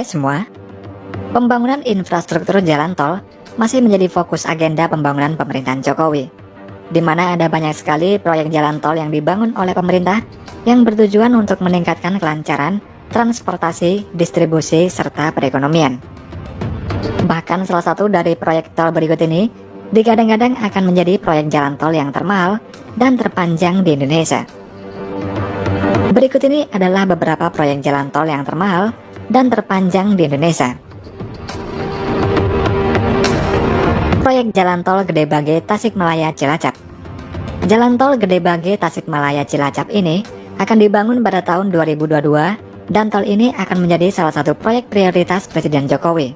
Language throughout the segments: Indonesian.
Hai semua, pembangunan infrastruktur jalan tol masih menjadi fokus agenda pembangunan pemerintahan Jokowi, di mana ada banyak sekali proyek jalan tol yang dibangun oleh pemerintah yang bertujuan untuk meningkatkan kelancaran, transportasi, distribusi, serta perekonomian. Bahkan salah satu dari proyek tol berikut ini digadang-gadang akan menjadi proyek jalan tol yang termahal dan terpanjang di Indonesia. Berikut ini adalah beberapa proyek jalan tol yang termahal dan terpanjang di Indonesia. Proyek Jalan Tol Gede Bage Tasikmalaya Cilacap. Jalan tol Gede Bage Tasikmalaya Cilacap ini akan dibangun pada tahun 2022 dan tol ini akan menjadi salah satu proyek prioritas Presiden Jokowi.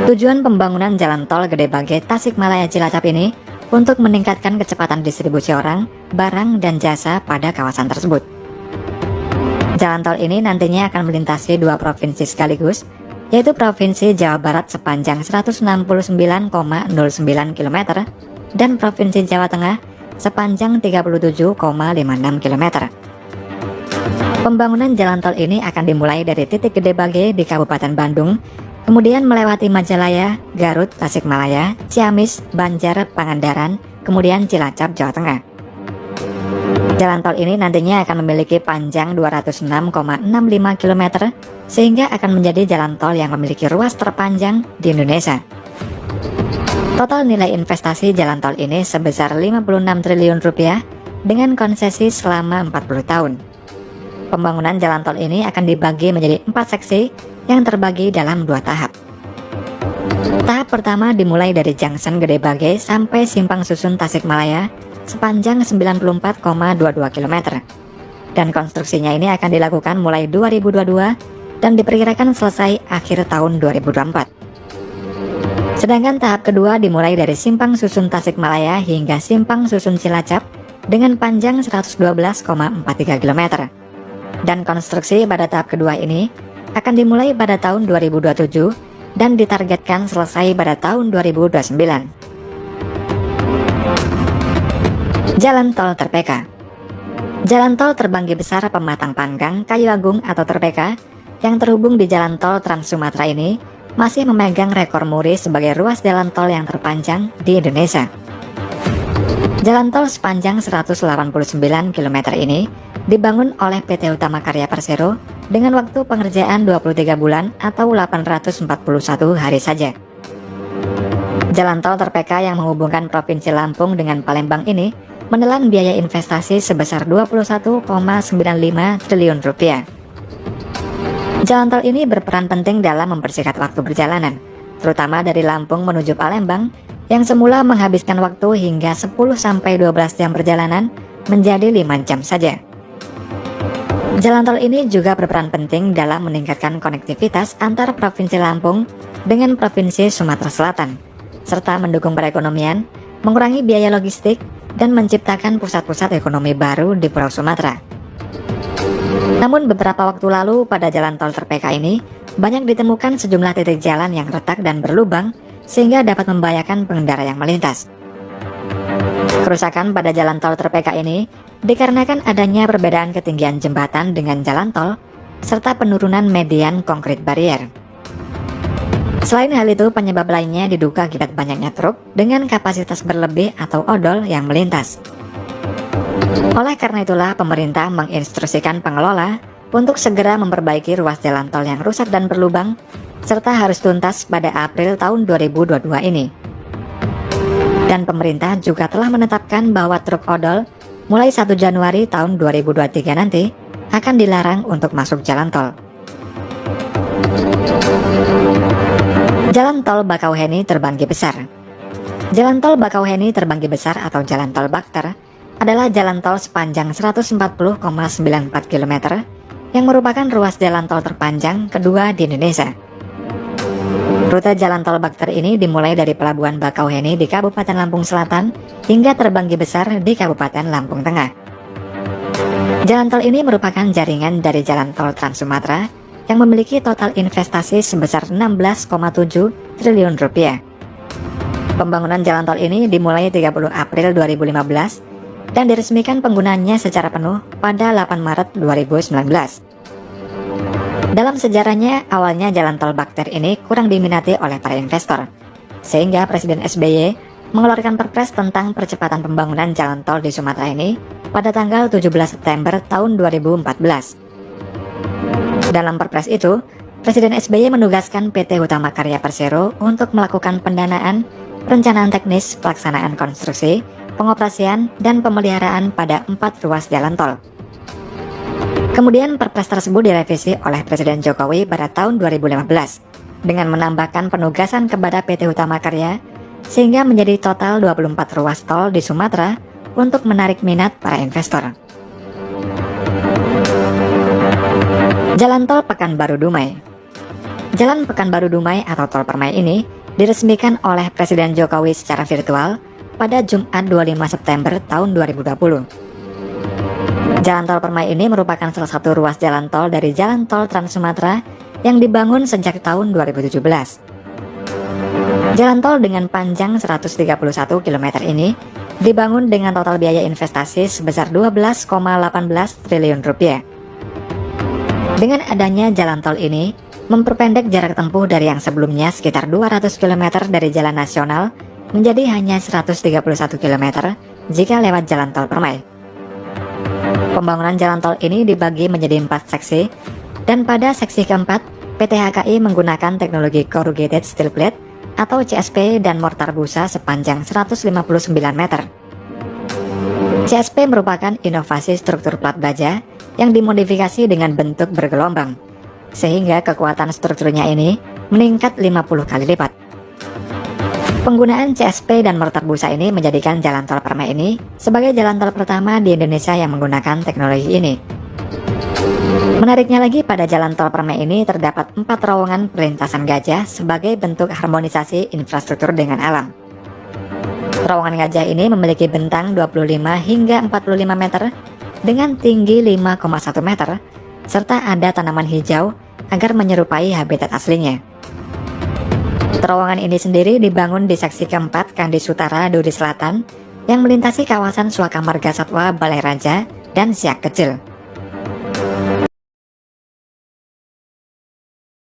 Tujuan pembangunan Jalan Tol Gede Bage Tasikmalaya Cilacap ini untuk meningkatkan kecepatan distribusi orang, barang, dan jasa pada kawasan tersebut. Jalan tol ini nantinya akan melintasi dua provinsi sekaligus, yaitu Provinsi Jawa Barat sepanjang 169,09 km dan Provinsi Jawa Tengah sepanjang 37,56 km. Pembangunan jalan tol ini akan dimulai dari titik Gede Bage di Kabupaten Bandung, kemudian melewati Majalaya, Garut, Tasikmalaya, Ciamis, Banjar, Pangandaran, kemudian Cilacap, Jawa Tengah. Jalan tol ini nantinya akan memiliki panjang 206,65 km, sehingga akan menjadi jalan tol yang memiliki ruas terpanjang di Indonesia. Total nilai investasi jalan tol ini sebesar 56 triliun rupiah dengan konsesi selama 40 tahun. Pembangunan jalan tol ini akan dibagi menjadi 4 seksi yang terbagi dalam 2 tahap. Tahap pertama dimulai dari Junction Gede Bage sampai Simpang Susun Tasikmalaya sepanjang 94,22 km. Dan konstruksinya ini akan dilakukan mulai 2022 dan diperkirakan selesai akhir tahun 2024. Sedangkan tahap kedua dimulai dari Simpang Susun Tasikmalaya hingga Simpang Susun Cilacap dengan panjang 112,43 km. Dan konstruksi pada tahap kedua ini akan dimulai pada tahun 2027 dan ditargetkan selesai pada tahun 2029. Jalan tol Terpeka. Jalan tol Terbanggi Besar Pematang Panggang Kayu Agung atau Terpeka yang terhubung di Jalan Tol Trans Sumatera ini masih memegang rekor muri sebagai ruas jalan tol yang terpanjang di Indonesia. Jalan tol sepanjang 189 km ini dibangun oleh PT Utama Karya Persero dengan waktu pengerjaan 23 bulan atau 841 hari saja. Jalan tol Terpeka yang menghubungkan Provinsi Lampung dengan Palembang ini menelan biaya investasi sebesar 21,95 triliun rupiah. Jalan tol ini berperan penting dalam mempersingkat waktu perjalanan, terutama dari Lampung menuju Palembang yang semula menghabiskan waktu hingga 10-12 jam perjalanan menjadi 5 jam saja. Jalan tol ini juga berperan penting dalam meningkatkan konektivitas antar Provinsi Lampung dengan Provinsi Sumatera Selatan, serta mendukung perekonomian, mengurangi biaya logistik, dan menciptakan pusat-pusat ekonomi baru di Pulau Sumatera. Namun beberapa waktu lalu pada jalan tol Terpeka ini banyak ditemukan sejumlah titik jalan yang retak dan berlubang sehingga dapat membahayakan pengendara yang melintas. Kerusakan pada jalan tol Terpeka ini dikarenakan adanya perbedaan ketinggian jembatan dengan jalan tol serta penurunan median konkrit barier. Selain hal itu, penyebab lainnya diduga akibat banyaknya truk dengan kapasitas berlebih atau odol yang melintas. Oleh karena itulah, pemerintah menginstruksikan pengelola untuk segera memperbaiki ruas jalan tol yang rusak dan berlubang, serta harus tuntas pada April tahun 2022 ini. Dan pemerintah juga telah menetapkan bahwa truk odol mulai 1 Januari tahun 2023 nanti akan dilarang untuk masuk jalan tol. Jalan tol Bakauheni Terbanggi Besar. Jalan tol Bakauheni Terbanggi Besar atau Jalan Tol Bakter adalah jalan tol sepanjang 140,94 km yang merupakan ruas jalan tol terpanjang kedua di Indonesia. Rute jalan tol Bakter ini dimulai dari Pelabuhan Bakauheni di Kabupaten Lampung Selatan hingga Terbanggi Besar di Kabupaten Lampung Tengah. Jalan tol ini merupakan jaringan dari Jalan Tol Trans Sumatera yang memiliki total investasi sebesar 16,7 triliun rupiah. Pembangunan jalan tol ini dimulai 30 April 2015 dan diresmikan penggunaannya secara penuh pada 8 Maret 2019. Dalam sejarahnya, awalnya jalan tol Bakter ini kurang diminati oleh para investor, sehingga Presiden SBY mengeluarkan perpres tentang percepatan pembangunan jalan tol di Sumatera ini pada tanggal 17 September tahun 2014. Dalam perpres itu, Presiden SBY menugaskan PT Hutama Karya Persero untuk melakukan pendanaan, perencanaan teknis, pelaksanaan konstruksi, pengoperasian, dan pemeliharaan pada 4 ruas jalan tol. Kemudian perpres tersebut direvisi oleh Presiden Jokowi pada tahun 2015 dengan menambahkan penugasan kepada PT Hutama Karya sehingga menjadi total 24 ruas tol di Sumatera untuk menarik minat para investor. Jalan tol Pekanbaru Dumai. Jalan Pekanbaru Dumai atau Tol Permai ini diresmikan oleh Presiden Jokowi secara virtual pada Jumat 25 September tahun 2020. Jalan Tol Permai ini merupakan salah satu ruas jalan tol dari Jalan Tol Trans Sumatera yang dibangun sejak tahun 2017. Jalan tol dengan panjang 131 km ini dibangun dengan total biaya investasi sebesar 12,18 triliun rupiah. Dengan adanya jalan tol ini, memperpendek jarak tempuh dari yang sebelumnya sekitar 200 km dari jalan nasional menjadi hanya 131 km jika lewat jalan tol Permai. Pembangunan jalan tol ini dibagi menjadi 4 seksi, dan pada seksi keempat, PT HKI menggunakan teknologi corrugated steel plate atau CSP dan mortar busa sepanjang 159 meter. CSP merupakan inovasi struktur plat baja yang dimodifikasi dengan bentuk bergelombang, sehingga kekuatan strukturnya ini meningkat 50 kali lipat. Penggunaan CSP dan mortar busa ini menjadikan jalan tol Permai ini sebagai jalan tol pertama di Indonesia yang menggunakan teknologi ini. Menariknya lagi, pada jalan tol Permai ini terdapat 4 terowongan perlintasan gajah sebagai bentuk harmonisasi infrastruktur dengan alam. Terowongan gajah ini memiliki bentang 25 hingga 45 meter dengan tinggi 5,1 meter, serta ada tanaman hijau agar menyerupai habitat aslinya. Terowongan ini sendiri dibangun di seksi keempat Kandis Utara Duri Selatan yang melintasi kawasan Suaka Marga Satwa Balai Raja dan Siak Kecil.